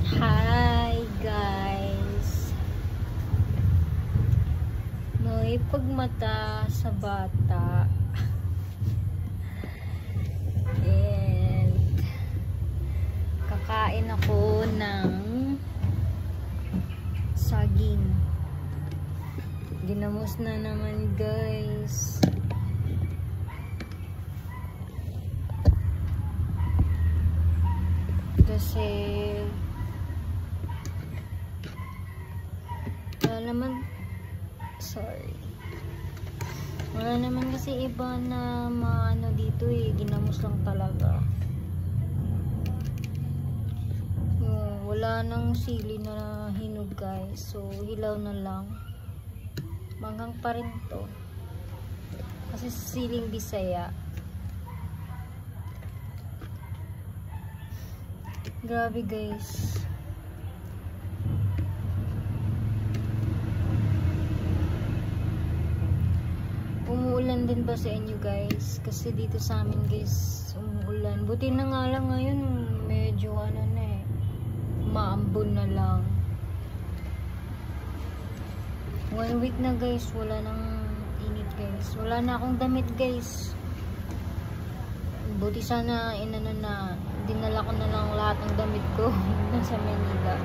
Hi guys, may pagmata sa bata and kakain ako ng saging. Ginamos na naman guys. Kasi wala naman kasi iba na maano dito ginamos lang talaga. Wala nang sili na hinog guys, so hilaw na lang. Manggang pa rin to kasi siling Bisaya. Grabe guys. Umuulan din ba sa inyo guys? Kasi dito sa amin guys, umuulan. Buti na nga lang ngayon, medyo maambon na lang. 1 week na guys, wala nang init guys. Wala na akong damit guys. Buti sana dinala ko na lang lahat ng damit ko nasa Manila.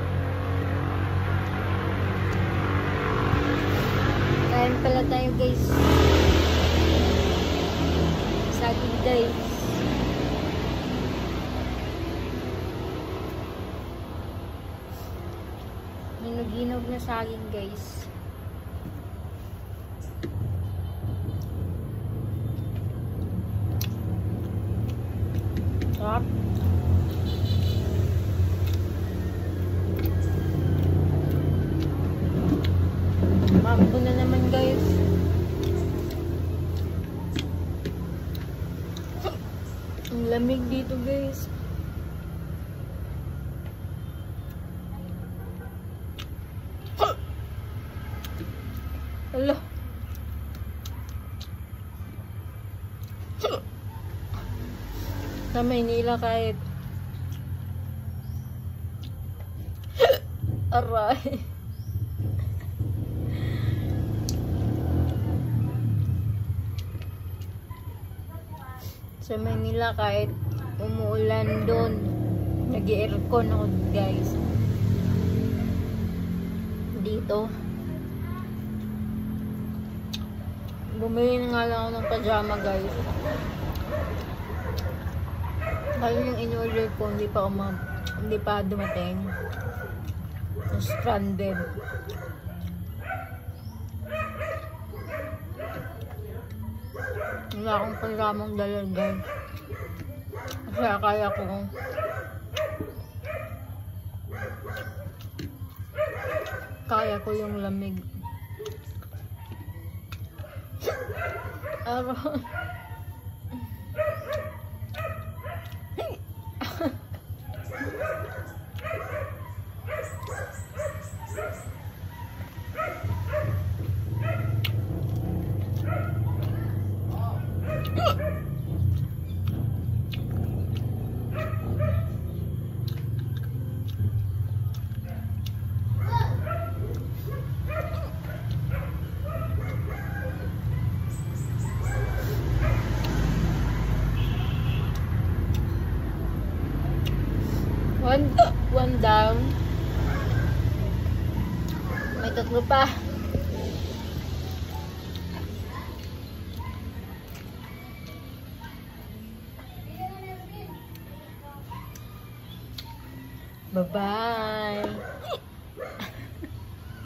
Kain pala tayo guys. Saging guys. Hinog-hinog na saging guys. Sarap. Mambo na naman guys. Ang lamig dito guys. Hello. Sa Maynila kahit aray. Sa Manila kahit umuulan doon, nag-aircon ako guys. Dito bumili na nga lang ako ng pajama guys. Kaya yung in-order ko hindi pa dumating. Stranded. Wala akong pajamang dala guys. Kasi kaya ko yung lamig. Araw. One down. May tatlo pa. Bye-bye.